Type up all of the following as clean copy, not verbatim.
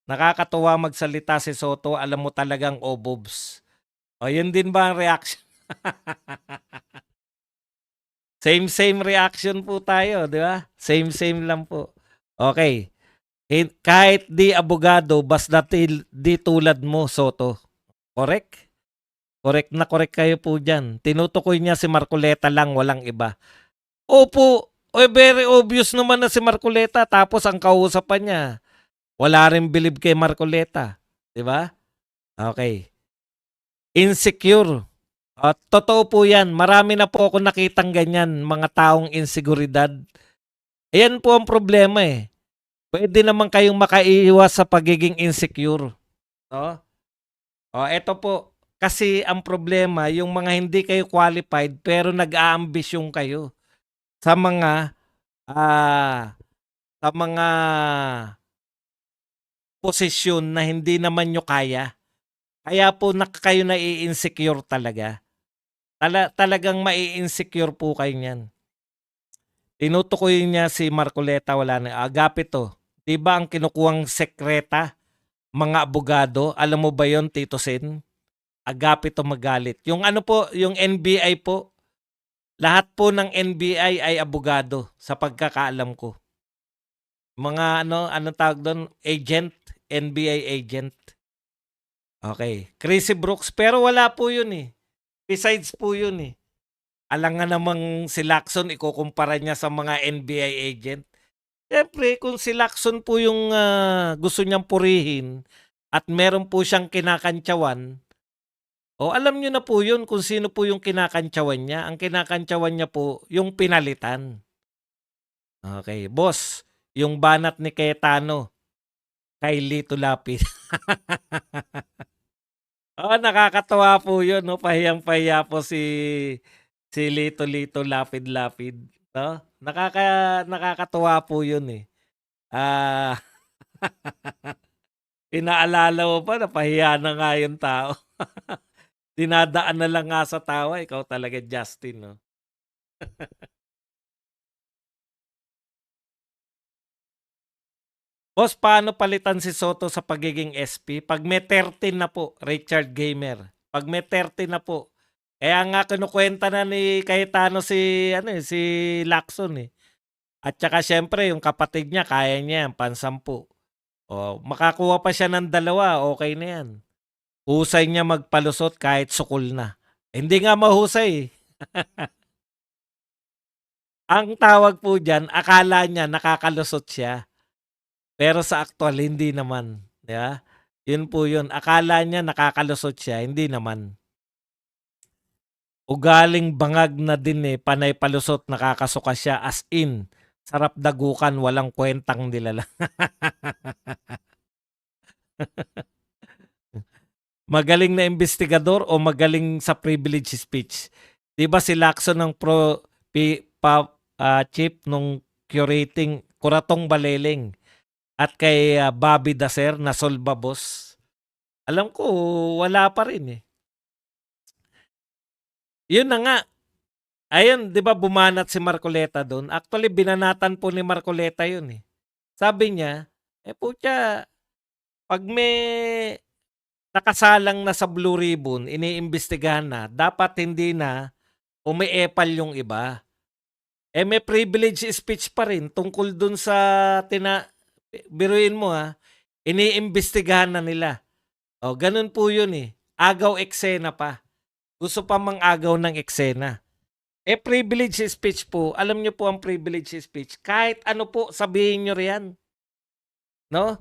Nakakatuwa magsalita si Soto, alam mo talagang obobs. O yun din ba ang reaction? Same reaction po tayo, di ba? Same lang po. Okay. Kahit di abogado, basta di tulad mo, Soto. Correct? Correct kayo po dyan. Tinutukoy niya si Marcoleta lang, walang iba. Opo, very obvious naman na si Marcoleta. Tapos ang kausapan niya, wala rin believe kay Marcoleta. Di ba? Okay. Insecure. Totoo po yan. Marami na po ako nakitang ganyan, mga taong inseguridad. Ayan po ang problema eh. Pwede naman kayong makaiwas sa pagiging insecure. No? Eto po. Kasi ang problema, yung mga hindi kayo qualified pero nag-aambisyon kayo sa mga ah, sa mga posisyon na hindi naman nyo kaya. Kaya po kayo nai-insecure talaga. Talagang mai-insecure po kayo niyan. Tinutukoy niya si Marcoleta, wala na. Agapito, di ba ang kinukuhang sekreta, mga abogado, alam mo ba yon Tito Sen? Agapito magalit. Yung ano po, yung NBI po, lahat po ng NBI ay abogado sa pagkakaalam ko. Mga ano tawag doon? Agent, NBI agent. Okay. Chrissy Brooks, pero wala po yun eh. Besides po yun eh. Alam nga namang si Lacson, ikukumpara niya sa mga NBI agent. Siyempre, kung si Lacson po yung gusto niyang purihin at meron po siyang kinakantsawan, alam niyo na po yun kung sino po yung kinakantsawan niya. Ang kinakantsawan niya po, yung pinalitan. Okay, boss, yung banat ni Cayetano kay Lito Lapid. Nakakatawa po yun, no? Pahiyang-pahiya po si Lito Lapid-Lapid, no? Nakakatuwa po yun eh. Inaalala mo pa, napahiya na nga yung tao. Dinadaan na lang nga sa tawa, ikaw talaga Justin, no? Boss, paano palitan si Soto sa pagiging SP? Pag may 13 na po, Richard Gamer. Pag may 13 na po. Kaya nga kinukwenta na ni Cayetano si Lacson eh. At saka syempre yung kapatid niya, kaya niya yan, pansampu. Makakuha pa siya ng 2, okay na yan. Husay niya magpalusot kahit sukol na. Hindi nga mahusay eh. Ang tawag po dyan, akala niya nakakalusot siya. Pero sa actual, hindi naman. Di ba? Yun po yun. Akala niya nakakalusot siya, hindi naman. Ugaling bangag na din eh, panay palusot, nakakasuka siya as in. Sarap dagukan, walang kwentang nilala. Magaling na investigador o magaling sa privilege speech? Di ba si Lacson ng chief nung curating Kuratong Baleleng at kay Bobby Daser na Solbabos? Alam ko, wala pa rin eh. Yun na nga. Ayun, di ba bumanat si Marcoleta doon? Actually, binanatan po ni Marcoleta yun eh. Sabi niya, putya, pag may nakasalang na sa Blue Ribbon, iniimbestigahan na, dapat hindi na umiepal yung iba. May privilege speech pa rin tungkol dun sa biruin mo iniimbestigahan na nila. Ganun po yun eh. Agaw eksena pa. Gusto pa mang agaw ng eksena. Privilege speech po, alam nyo po ang privilege speech, kahit ano po sabihin nyo riyan. No?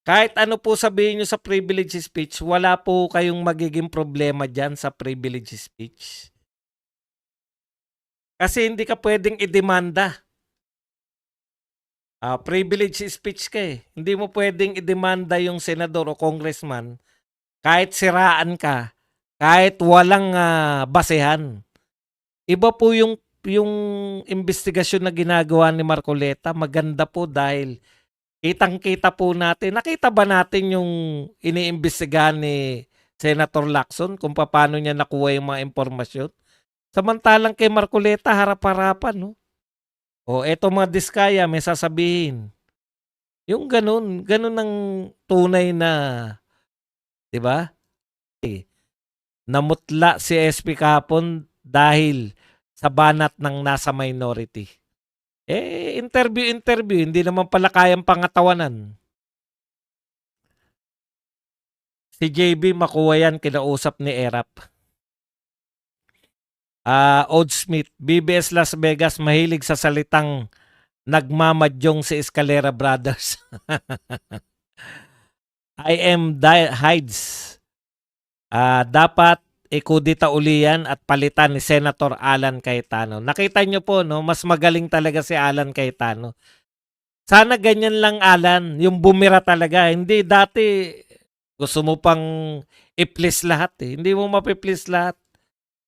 Kahit ano po sabihin nyo sa privilege speech, wala po kayong magiging problema dyan sa privilege speech. Kasi hindi ka pwedeng idemanda. Privilege speech ka eh. Hindi mo pwedeng idemanda yung senador o congressman kahit siraan ka, kahit walang basehan. Iba po yung investigasyon na ginagawa ni Marcoleta. Maganda po dahil kitang-kita po natin. Nakita ba natin yung iniimbestigahan ni Senator Lacson kung paano niya nakuha yung mga impormasyon? Samantalang kay Marcoleta, harap-harapan, no? Eto mga diskaya, may sasabihin. Yung gano'n, gano'n ang tunay na, 'di ba? Namutla si SP kahapon dahil sa banat ng nasa minority. Interview, hindi naman pala kayang pangatawanan. Si JB makuha yan, kinausap ni Erap. Odd Smith, BBS Las Vegas mahilig sa salitang nagmamadyong si Escalera Brothers. Hides. Dapat ikudita uli yan at palitan ni Senator Alan Cayetano. Nakita nyo po, no? Mas magaling talaga si Alan Cayetano. Sana ganyan lang, Alan. Yung bumira talaga. Hindi dati gusto mo pang i-please lahat eh. Hindi mo mapi-please lahat.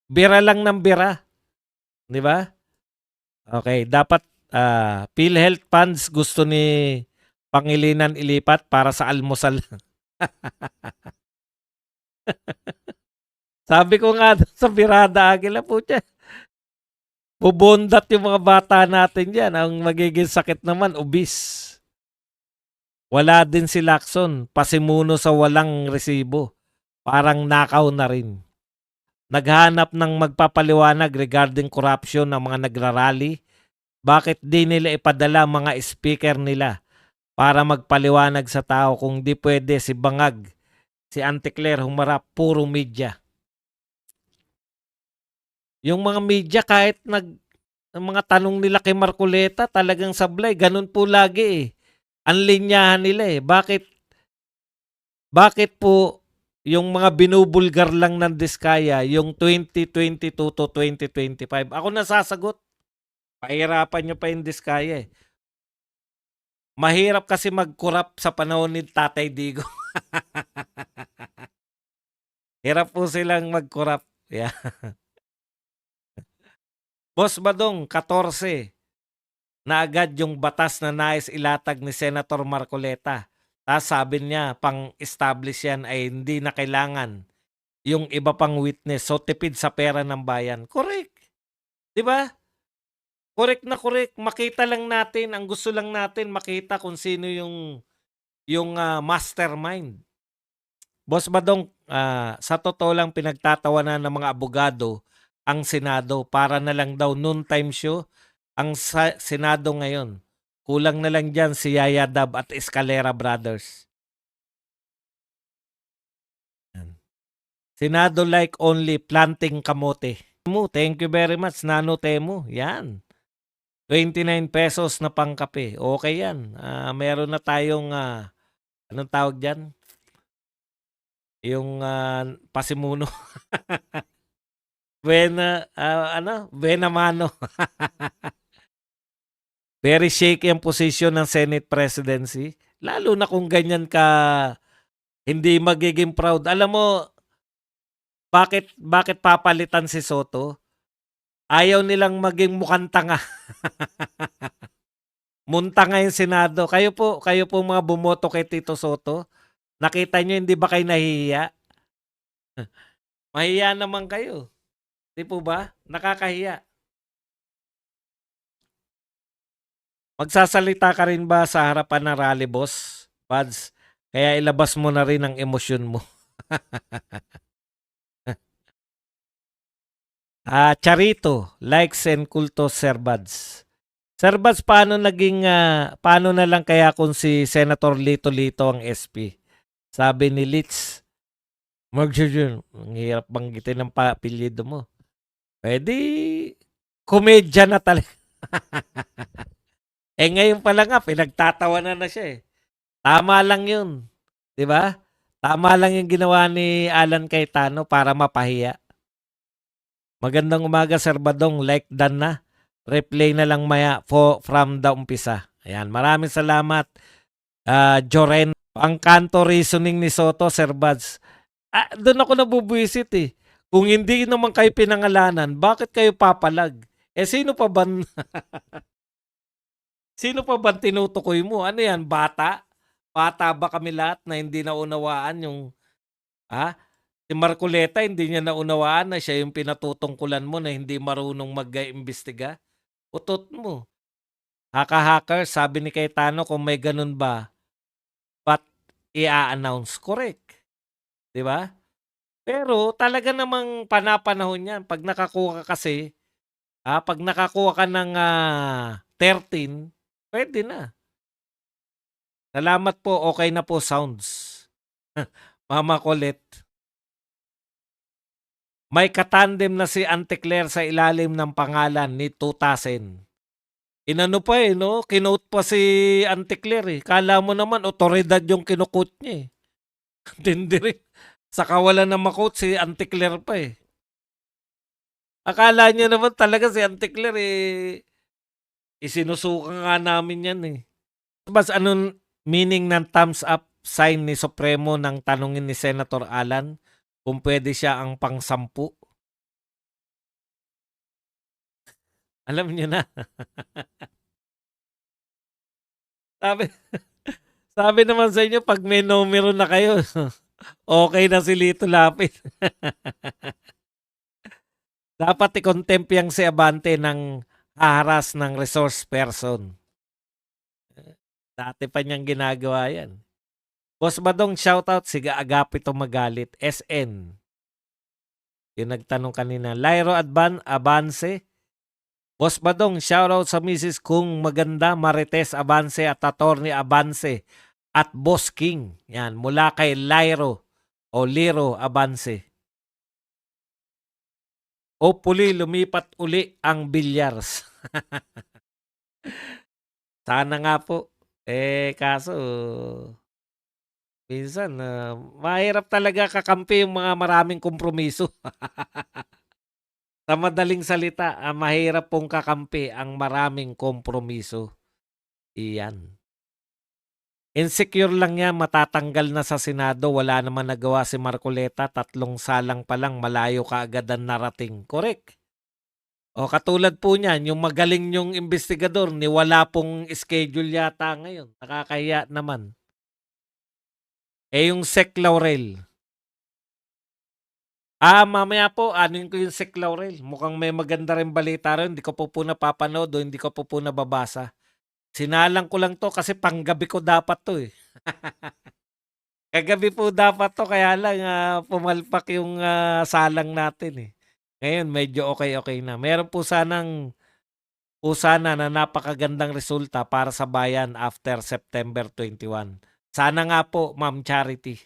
Bira lang ng bira. Di ba? Okay, dapat PhilHealth funds gusto ni Pangilinan ilipat para sa almusal. Sabi ko nga sa Birada Agila po siya. Bubondat yung mga bata natin dyan. Ang magiging sakit naman, obese. Wala din si Lacson. Pasimuno sa walang resibo. Parang nakaw na rin. Naghanap ng magpapaliwanag regarding corruption ng mga nagrarally. Bakit di nila ipadala mga speaker nila para magpaliwanag sa tao kung di pwede si Bangag, si Auntie Claire humarap, puro media. Yung mga media kahit ang mga tanong nila kay Marcoleta talagang sablay, ganun po lagi eh. Ang linyahan nila eh. Bakit po yung mga binubulgar lang ng Diskaya, yung 2022 to 2025? Ako nasasagot. Pahirapan nyo pa yung Diskaya eh. Mahirap kasi mag-corrupt sa panahon ni Tatay Digo. Hirap po silang mag-corrupt. Yeah. Boss Badong, 14 na agad yung batas na nais ilatag ni Senator Marcoleta. Tapos sabi niya, pang-establish yan ay hindi na kailangan yung iba pang witness. So tipid sa pera ng bayan. Correct. Di ba? Correct na correct. Makita lang natin, ang gusto lang natin makita kung sino yung mastermind. Boss Badong, sa totoo lang pinagtatawanan ng mga abogado ang Senado para na lang daw noon time show ang Senado ngayon. Kulang na lang dyan si Yaya Dab at Escalera Brothers. Senado like only planting kamote. Thank you very much, Nano Temu. Yan. 29 pesos na pangkape. Okay yan. Meron na tayong, anong tawag dyan? Yung pasimuno. Buena mano. Very shaky ang posisyon ng Senate presidency. Lalo na kung ganyan ka hindi magiging proud. Alam mo, bakit papalitan si Soto? Ayaw nilang maging mukhang tanga. Muntanga yung Senado. Kayo po mga bumoto kay Tito Soto. Nakita nyo, hindi ba kayo nahihiya? Mahiya naman kayo. Di po ba? Nakakahiya. Magsasalita ka rin ba sa harapan ng rally, boss? Pads, kaya ilabas mo na rin ang emosyon mo. Charito, likes and kulto, Sir Buds. Sir Buds, paano na lang kaya kung si Senator Lito-Lito ang SP? Sabi ni Litz, ang hirap banggitin ng apelyido mo. Pwede, komedya na talaga. Ngayon pa lang nga, pinagtatawanan na siya eh. Tama lang yun. Diba? Tama lang yung ginawa ni Alan Cayetano para mapahiya. Magandang umaga, Sir Badong. Like done na. Replay na lang maya from the umpisa. Ayan, maraming salamat. Joren, ang kanto reasoning ni Soto, Sir Buds. Doon ako nabubuisit eh. Kung hindi naman kayo pinangalanan, bakit kayo papalag? Sino pa ba tinutukoy mo? Ano yan, bata? Bata ba kami lahat na hindi naunawaan yung si Marcoleta, hindi niya naunawaan na siya yung pinatutungkulan mo na hindi marunong mag-imbestiga? Utot mo. Haka-hacker, sabi ni Cayetano kung may ganun ba, ba't i-a-announce? Correct, 'di ba? Pero talaga namang panapanahon 'yan 'pag nakakuha ka kasi, 'pag nakakuha ka ng, 13, puwede na. Salamat po, okey na po sounds. Mama kulit. May katandem na si Auntie Claire sa ilalim ng pangalan ni Tutasen. Inano pa, 'no, kinote pa si Auntie Claire, eh. Akala mo naman otoridad yung kino-quote niya, eh. Tindi rin. Sa kawalan ng ma-quote si Auntie Claire pa, eh. Akala niya naman talaga si Auntie Claire, isinusuka nga namin 'yan, eh. Mas anong meaning ng thumbs up sign ni Supremo nang tanungin ni Senator Alan kung puwede siya ang pang-10? Alam niyo na. Sabi sabi naman sa inyo 'pag may numero na kayo, okey na si Lito Lapid. Dapat i-contempt yang si Abante ng haharas ng resource person. Dati pa niyang ginagawa 'yan. Boss Badong, shoutout si Agapito Magalit, SN. Yung nagtanong kanina. Lyro Abance. Boss Badong, shoutout sa misis kung maganda, Marites Abance at Attorney Abance at Boss King. Yan, mula kay Lyro o Liro Abance. Hopefully, lumipat uli ang bilyars. Sana nga po. Kaso, minsan, mahirap talaga kakampi yung mga maraming kompromiso. Sa madaling salita, mahirap pong kakampi ang maraming kompromiso. Iyan. Insecure lang yan, matatanggal na sa Senado, wala naman nagawa si Marcoleta, 3 salang pa lang, malayo kaagad ang narating. Correct. O katulad po niyan, yung magaling yung investigador, ni wala pong schedule yata ngayon. Nakakahiya naman. Yung Sec Laurel. Mamaya po, anuin ko yung Sec Laurel. Mukhang may maganda rin balita rin. Hindi ko po napapanood o hindi ko po nababasa. Sinalang ko lang to kasi panggabi ko dapat to, eh. Kagabi po dapat to, kaya lang pumalpak yung salang natin, eh. Ngayon medyo okay na. Meron po sana na napakagandang resulta para sa bayan after September 21. Sana nga po, Ma'am Charity.